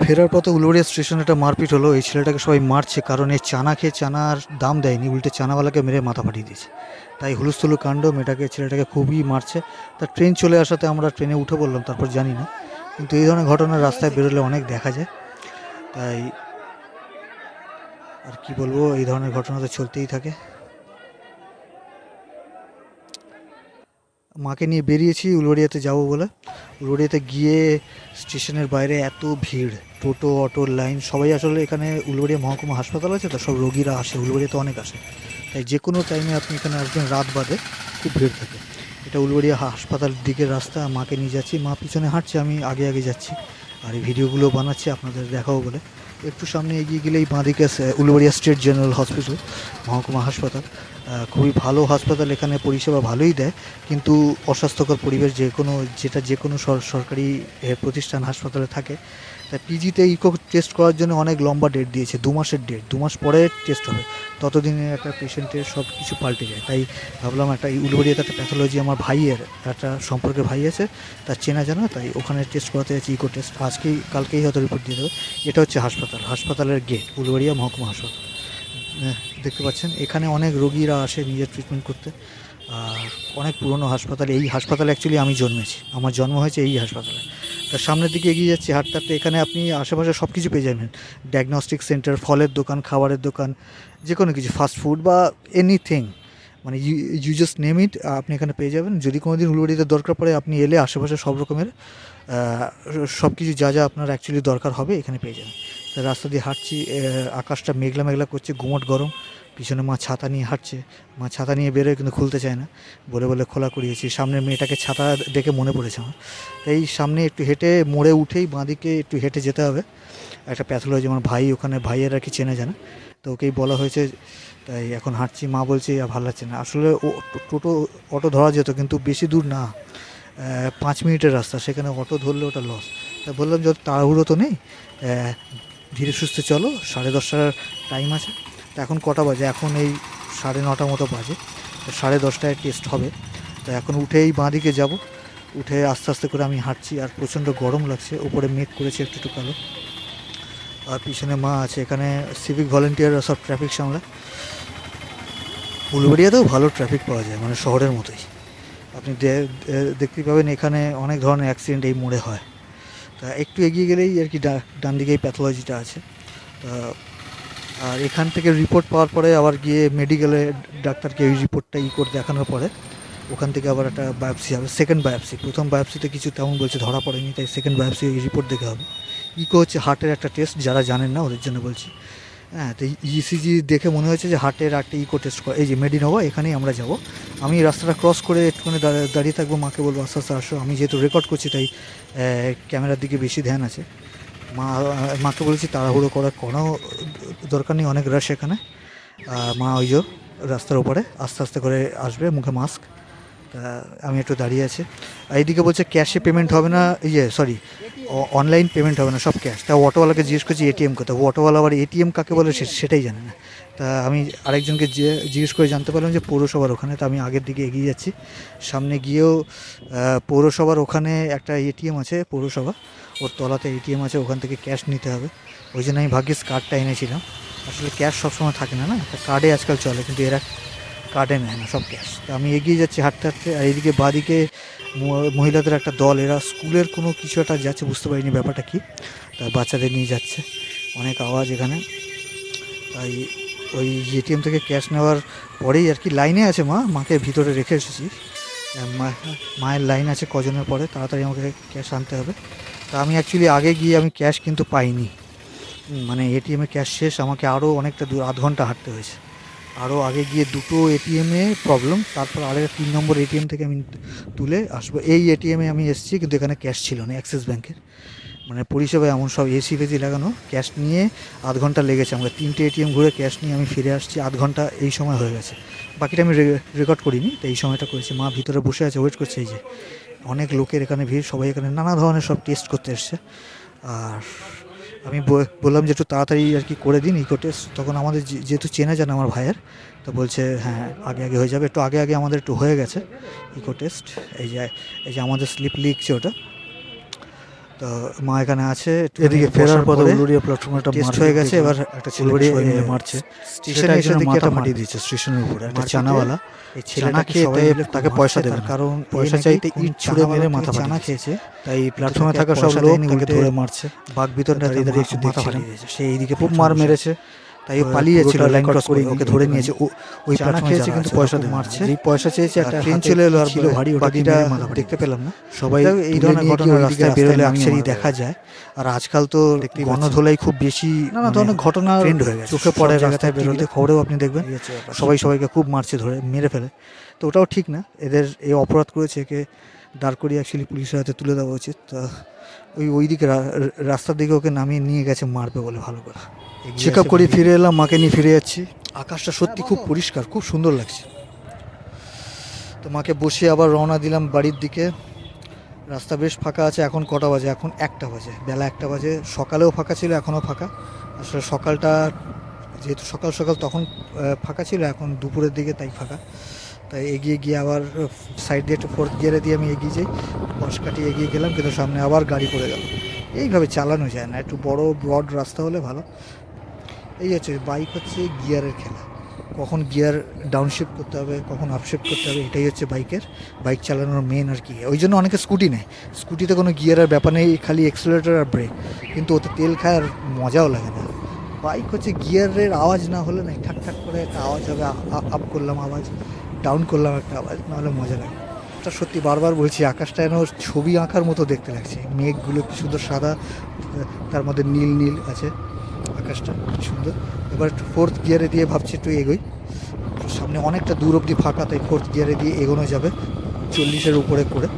ফেরার পথে উলুবেড়িয়া স্টেশনে একটা মারপিট হলো। এই ছেলেটাকে সবাই মারছে কারণ এই চানা খেয়ে চানার দাম দেয়নি, উল্টে চানাওয়ালাকে মেরে মাথা ফাটিয়ে দিয়েছে। তাই হুলস্থুলু কাণ্ড, ছেলেটাকে খুবই মারছে। তার ট্রেন চলে আসাতে আমরা ট্রেনে উঠে পড়লাম, তারপর জানি না, কিন্তু এই ধরনের ঘটনা রাস্তায় বেরোলে অনেক দেখা যায়। তাই আর কি বলবো, এই ধরনের ঘটনা তো চলতেই থাকে। মাকে নিয়ে বেরিয়েছি উলুবেড়িয়াতে যাব বলে। উলুবেড়িয়াতে গিয়ে স্টেশনের বাইরে এত ভিড়, টোটো অটোর লাইন, সবাই আসলে এখানে উলুবেড়িয়া মহকুমা হাসপাতাল আছে তো, সব রোগীরা আসে, উলুবেড়িয়াতে অনেক আসে। তাই যে কোনো টাইমে আপনি এখানে আসবেন, রাত বাদে খুব ভিড় থাকে। এটা উলুবেড়িয়া হাসপাতাল দিকের রাস্তা। মাকে নিয়ে যাচ্ছি, মা পিছনে হাঁটছে, আমি আগে আগে যাচ্ছি। আর এই ভিডিওগুলো বানাচ্ছি আপনাদের দেখাবো বলে। একটু সামনে এগিয়ে গেলেই বাঁদিকে উলুবেড়িয়া স্টেট জেনারেল হসপিটাল, মহকুমা হাসপাতাল। খুবই ভালো হাসপাতাল, এখানে পরিষেবা ভালোই দেয়, কিন্তু অস্বাস্থ্যকর পরিবেশ যে কোনো সরকারি প্রতিষ্ঠান হাসপাতালে থাকে। তাই পিজিতে ইকো টেস্ট করার জন্য অনেক লম্বা ডেট দিয়েছে, 2 মাসের ডেট, 2 মাস পরে টেস্ট হবে। ততদিনে একটা পেশেন্টের সব কিছু পাল্টে যায়। তাই ভাবলাম একটা উলুবেড়িয়াতে একটা প্যাথোলজি, আমার ভাইয়ের একটা সম্পর্কে ভাই আছে, তার চেনা জানা, তাই ওখানে টেস্ট করাতে যাচ্ছি, ইকো টেস্ট। কালকেই হয়তো রিপোর্ট দিয়ে দেবে। এটা হচ্ছে হাসপাতালের গেট, উলুবেড়িয়া মহকুমা হাসপাতাল। দেখতে পাচ্ছেন এখানে অনেক রোগীরা আসে নিজের ট্রিটমেন্ট করতে। আর অনেক পুরনো হাসপাতাল। এই হাসপাতালে অ্যাকচুয়ালি আমি জন্মেছি, আমার জন্ম হয়েছে এই হাসপাতালে। তার সামনের দিকে এগিয়ে যাচ্ছি হাঁটতে হাঁটতে। এখানে আপনি আশেপাশে সব কিছু পেয়ে যাবেন, ডায়াগনস্টিক সেন্টার, ফলের দোকান, খাবারের দোকান, যে কোনো কিছু, ফাস্ট ফুড বা এনিথিং, মানে ইউ জাস্ট নেম ইট, আপনি এখানে পেয়ে যাবেন। যদি কোনো দিন উলুবেড়িয়াতে দরকার পড়ে, আপনি এলে আশেপাশে সব রকমের সব কিছু যা যা আপনার অ্যাকচুয়ালি দরকার হবে এখানে পেয়ে যাবেন। তা রাস্তা দিয়ে হাঁটছি, আকাশটা মেঘলা মেঘলা করছে, গুমোট গরম। পিছনে মা ছাতা নিয়ে হাঁটছে। মা ছাতা নিয়ে বেরোয় কিন্তু খুলতে চায় না, বলে বলে খোলা করিয়েছি। সামনের মেয়েটাকে ছাতা দেখে মনে পড়েছে আমার। তাই সামনে একটু হেঁটে, মোড়ে উঠেই বাঁদিকে একটু হেঁটে যেতে হবে। একটা প্যাথোলজি, আমার ভাই ওখানে, ভাইয়ের আর কি চেনা জানা, তো ওকেই বলা হয়েছে। তাই এখন হাঁটছি। মা বলছে আর ভালো লাগছে না। আসলে ও টোটো অটো ধরা যেত, কিন্তু বেশি দূর না, 5 মিনিটের রাস্তা, সেখানে অটো ধরলে ওটা লস। তাই বললাম যত তাড়াহুড়ো তো নেই, ধীরে সুস্থে চলো, 10:30টার টাইম আছে। তা এখন কটা বাজে? এখন এই 9:30 মতো বাজে। তো 10:30টায় টেস্ট হবে। তো এখন উঠেই বাঁদিকে যাব। উঠে আস্তে আস্তে করে আমি হাঁটছি, আর প্রচণ্ড গরম লাগছে, উপরে মেঘ করেছে একটু একটু কালো। আর পিছনে মা আছে। এখানে সিভিক ভলেন্টিয়াররা সব ট্রাফিক সামলায়। উলুবেড়িয়াতেও ভালো ট্রাফিক পাওয়া যায়, মানে শহরের মতোই। আপনি দেখতে পাবেন এখানে অনেক ধরনের অ্যাক্সিডেন্ট এই মোড়ে হয়। তা একটু এগিয়ে গেলেই আর কি ডান দিকেই প্যাথোলজিটা আছে। তা আর এখান থেকে রিপোর্ট পাওয়ার পরে আবার গিয়ে মেডিকেলে ডাক্তারকে এই রিপোর্টটা করে দেখানোর পরে ওখান থেকে আবার একটা বায়োপসি হবে, সেকেন্ড বায়োপসি। প্রথম বায়োপসিতে কিছু তেমন বলছে ধরা পড়েনি, তাই সেকেন্ড বায়োপসি রিপোর্ট দেখে হবে। ইকো হচ্ছে হার্টের একটা টেস্ট, যারা জানেন না ওদের জন্য বলছি। হ্যাঁ, তো ইসিজি দেখে মনে হয়েছে যে হার্টের একটা ইকো টেস্ট করা। এই যে মেডিনোভা, এখানেই আমরা যাব। আমি রাস্তাটা ক্রস করে একটুখানি দাঁড়িয়ে থাকবো, মাকে বলবো আস্তে আস্তে আসো। আমি যেহেতু রেকর্ড করছি, তাই ক্যামেরার দিকে বেশি ধ্যান আছে। মাকে বলেছি তাড়াহুড়ো করার কোনো দরকার নেই, অনেক রাশ এখানে। মা ওই যে রাস্তার ওপরে আস্তে আস্তে করে আসবে, মুখে মাস্ক। তা আমি একটু দাঁড়িয়ে আছি। এইদিকে বলছে ক্যাশে পেমেন্ট হবে না, সরি, অনলাইন পেমেন্ট হবে না, সব ক্যাশ। তা অটোওয়ালাকে জিজ্ঞেস করছি এটিএম কোথায়। অটোওয়ালা আবার এটিএম কাকে বলে সেটাই জানে না। তা আমি আরেকজনকে জিজ্ঞেস করে জানতে পারলাম যে পৌরসভার ওখানে। তো আমি আগের দিকে এগিয়ে যাচ্ছি। সামনে গিয়েও পৌরসভার ওখানে একটা এটিএম আছে, পৌরসভা ওর তলাতে এটিএম আছে, ওখান থেকে ক্যাশ নিতে হবে। ওই জন্য আমি ভাগ্যিস কার্ডটা এনেছিলাম। আসলে ক্যাশ সবসময় থাকে না, না, কার্ডে আজকাল চলে, কিন্তু এরা কার্ডে নেয় না, সব ক্যাশ। তো আমি এগিয়ে যাচ্ছি হাঁটতে হাঁটতে। আর এইদিকে বাঁদিকে মহিলাদের একটা দল, এরা স্কুলের কোনো কিছু একটা যাচ্ছে, বুঝতে পারিনি ব্যাপারটা কী। তা বাচ্চাদের নিয়ে যাচ্ছে, অনেক আওয়াজ এখানে। তাই ওই এটিএম থেকে ক্যাশ নেওয়ার পরেই আর কি লাইনে আছে মাকে ভিতরে রেখে এসেছি। মায়ের লাইন আছে কজনের পরে, তাড়াতাড়ি আমাকে ক্যাশ আনতে হবে। তা আমি অ্যাকচুয়ালি আগে গিয়ে আমি ক্যাশ কিন্তু পাইনি। মানে এটিএমে ক্যাশ শেষ, আমাকে আরও অনেকটা দূর, আধ ঘন্টা হাঁটতে হয়েছে। আরও আগে গিয়ে দুটো এটিএমে প্রবলেম, তারপর আরেকটা 3 নম্বর এটিএম থেকে আমি তুলে আসবো। এই এটিএমে আমি এসেছি, কিন্তু এখানে ক্যাশ ছিল না, অ্যাক্সিস ব্যাঙ্কের। মানে পরিষেবা এমন, সব এসি ফেসি লাগানো, ক্যাশ নিয়ে আধ ঘন্টা লেগেছে। আমরা 3টে এটিএম ঘুরে ক্যাশ নিয়ে আমি ফিরে আসছি, আধ ঘন্টা এই সময় হয়ে গেছে। বাকিটা আমি রেকর্ড করিনি, তো এই সময়টা করেছি। মা ভিতরে বসে আছে, ওয়েট করছে। এই যে অনেক লোকের এখানে ভিড়, সবাই এখানে নানা ধরনের সব টেস্ট করতে এসছে। আর আমি বললাম যে একটু তাড়াতাড়ি আর কি করে দিন ইকো টেস্ট। তখন আমাদের যেহেতু চেনা জানা আমার ভাইয়ের, তো বলছে হ্যাঁ আগে আগে হয়ে যাবে। একটু আগে আগে আমাদের একটু হয়ে গেছে ইকো টেস্ট। এই যে আমাদের স্লিপ লিখছে ওটা। তো মা এখানে আছে, এদিকে ফেরার পথে উলুরিয়া প্ল্যাটফর্মে একটা টেস্ট হয়ে গেছে, এবার একটা ছেলে মারছে, স্টেশনে এসে দেখি একটা ফাটিয়ে মাটিয়ে দিয়েছে স্টেশনের উপরে একটা মার্কেটে চানাওয়ালা। এই চানা ছেলেটা খেয়ে খেয়ে তাকে পয়সা দেবে না, কারণ পয়সা চাইতে ইট ছুঁড়ে মেরে মাথা চানা ফাটিয়ে খেয়েছে, তাই প্ল্যাটফর্মে তাকে থাকা সব পয়সা লোক দেয়নি, তাকে উল্টে ধরে মারছে। বাঘ বিতণ্ডা দাঁড়িয়ে দাঁড়িয়ে একটু মাথা দেখছিলাম। ফাটিয়ে দিয়েছে। সেই এইদিকে খুব মার মেরেছে, তাই ও পালিয়েছিল, পুরোটা লাইন record ক্রস করে করিনি, ওকে ধরে একটুখানি। নিয়েছে। ওই চানা প্ল্যাটফর্মে খেয়েছে যারা কিন্তু আছে, পয়সা ওকে দেবে না। মারছে। যেই পয়সা চেয়েছে একটা ট্রেন হাতে চলে এলো, আর ছিল ভারী, ওটা দিয়ে বাকিটা মেরে মাথা ফাটিয়ে দেখতে পেলাম না। সবাই এই তুলে ধরনের নিয়ে ঘটনা গিয়ে রাস্তায় রাস্তায় বেরোলে নামিয়ে আকসারই মারা দেখা হবে। যায়। আর আজকাল তো দেখতেই গণধোলাই খুব বেশি, নানা ধরনের ঘটনা ট্রেন্ড হয়ে গেছে, চোখে পড়ে সব জায়গাতে রাস্তায় বেরোলে। টিভিতে খবরেও আপনি দেখবেন এই হচ্ছে ব্যাপার। সবাই সবাইকে খুব মারছে, ধরে মেরে ফেলে। তো ওটাও ঠিক না, এদের এই অপরাধ করেছে, একে দাঁড় করিয়ে অ্যাকচুয়ালি পুলিশের হাতে তুলে দেওয়া উচিত। তা ওইদিকে রাস্তার দিকে ওকে নামিয়ে নিয়ে গেছে মারবে বলে ভালো করে। চেক আপ করে ফিরে এলাম, মাকে নিয়ে ফিরে যাচ্ছি। আকাশটা সত্যি খুব পরিষ্কার, খুব সুন্দর লাগছে। তো মাকে বসিয়ে আবার রওনা দিলাম বাড়ির দিকে। রাস্তা বেশ ফাঁকা আছে। এখন কটা বাজে? এখন 1টা বাজে, বেলা 1টা বাজে। সকালেও ফাঁকা ছিল, এখনও ফাঁকা। আসলে সকালটা যেহেতু সকাল সকাল তখন ফাঁকা ছিল, এখন দুপুরের দিকে তাই ফাঁকা। তাই এগিয়ে গিয়ে আবার সাইড দিয়ে একটু ফোর্থ গিয়ারে দিয়ে আমি এগিয়ে যাই, পাশ কাটিয়ে এগিয়ে গেলাম, কিন্তু সামনে আবার গাড়ি পড়ে গেল। এইভাবে চালানো যায় না, একটু বড় ব্রড রাস্তা হলে ভালো। এই হচ্ছে বাইক, হচ্ছে গিয়ারের খেলা। কখন গিয়ার ডাউনশিফট করতে হবে, কখন আপশিফট করতে হবে, এটাই হচ্ছে বাইক চালানোর মেন আর কি। ওই জন্য অনেকে স্কুটি নেয়। স্কুটিতে কোনো গিয়ারের ব্যাপার নেই, খালি এক্সেলারেটর আর ব্রেক, কিন্তু ওতে তেল খায় আর মজাও লাগে না। বাইক হচ্ছে গিয়ারের আওয়াজ না হলে না, ঠাক ঠাক করে একটা আওয়াজ হবে, আপ করলাম আওয়াজ, ডাউন করলাম একটা আওয়াজ, নাহলে মজা লাগে। এটা সত্যি বারবার বলছি, আকাশটা যেন ছবি আঁকার মতো দেখতে লাগছে। মেঘগুলো কি সুন্দর সাদা, তার মধ্যে নীল নীল আছে, আকাশটা কি সুন্দর। এবার একটু ফোর্থ গিয়ারে দিয়ে ভাবছি একটু এগোই, সামনে অনেকটা দূর অবধি ফাঁকা, তাই ফোর্থ গিয়ারে দিয়ে এগোনো যাবে 40-এর উপরে করে।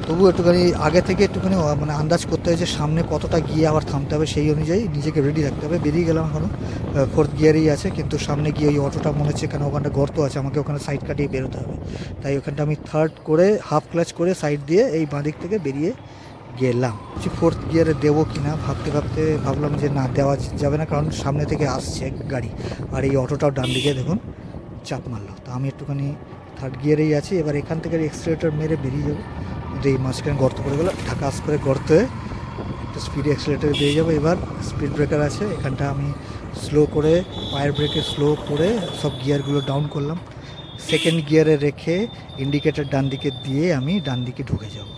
তবু একটুখানি আগে থেকে একটুখানি মানে আন্দাজ করতে হয় যে সামনে কতটা গিয়ে আবার থামতে হবে, সেই অনুযায়ী নিজেকে রেডি রাখতে হবে। বেরিয়ে গেলাম, এখনও ফোর্থ গিয়ারেই আছে, কিন্তু সামনে গিয়ে ওই অটোটা মনে হচ্ছে, কেন ওখানটা গর্ত আছে, আমাকে ওখানে সাইড কাটিয়ে বেরোতে হবে। তাই ওখানটা আমি থার্ড করে হাফ ক্লাচ করে সাইড দিয়ে এই বাঁ দিক থেকে বেরিয়ে গেলাম। ফোর্থ গিয়ারে দেবো কি না ভাবতে ভাবতে ভাবলাম যে না, দেওয়া যাবে না, কারণ সামনে থেকে আসছে গাড়ি, আর এই অটোটাও ডান দিকে দেখুন চাপ মারলো। তো আমি একটুখানি থার্ড গিয়ারেই আছি। এবার এখান থেকে এক্সিলারেটর মেরে বেরিয়ে যাবো, কিন্তু এই মাঝখানে গর্ত পড়ে গেলো, ঢাকাস করে গর্তে একটু স্পিডে এক্সিলারেটর বেরিয়ে যাবো। এবার স্পিড ব্রেকার আছে, এখানটা আমি স্লো করে, পায়ের ব্রেকে স্লো করে সব গিয়ারগুলো ডাউন করলাম। সেকেন্ড গিয়ারে রেখে ইন্ডিকেটার ডান দিকে দিয়ে আমি ডান দিকে ঢুকে যাব।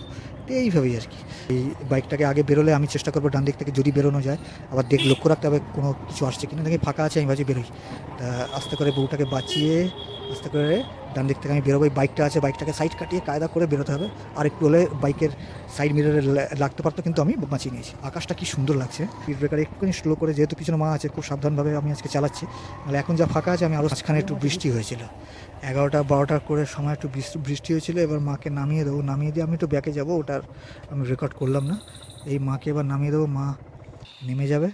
তো এইভাবেই আর কি। এই বাইকটাকে আগে বেরোলে আমি চেষ্টা করবো ডান দিক থেকে যদি বেরোনো যায়, আবার লক্ষ্য রাখতে হবে কোনো কিছু আসছে কিনা। দেখি ফাঁকা আছে, আমি ভাবছি বেরোই। তা আস্তে করে বউটাকে বাঁচিয়ে আস্তে করে ডান দিক থেকে আমি বেরোবো। বাইকটা আছে, বাইকটাকে সাইড কাটিয়ে কায়দা করে বেরোতে হবে। আর একটু হলে বাইকের সাইড মিররে লাগতে পারতো, কিন্তু আমি বাঁচিয়ে নিয়েছি। আকাশটা কি সুন্দর লাগছে। স্পিড ব্রেকার একটুখানি স্লো করে, যেহেতু পিছনে মা আছে, খুব সাবধানভাবে আমি আজকে চালাচ্ছি। মানে এখন যা ফাঁকা আছে, আমি আরও মাঝখানে একটু বৃষ্টি হয়েছিল, 11টা-12টা করে সময় একটু বৃষ্টি হয়েছিল। এবার মাকে নামিয়ে দেবো, নামিয়ে দিয়ে আমি একটু ব্যাকে যাবো, ওটার আমি রেকর্ড করলাম না। এই মাকে এবার নামিয়ে দেবো, মা নেমে যাবে।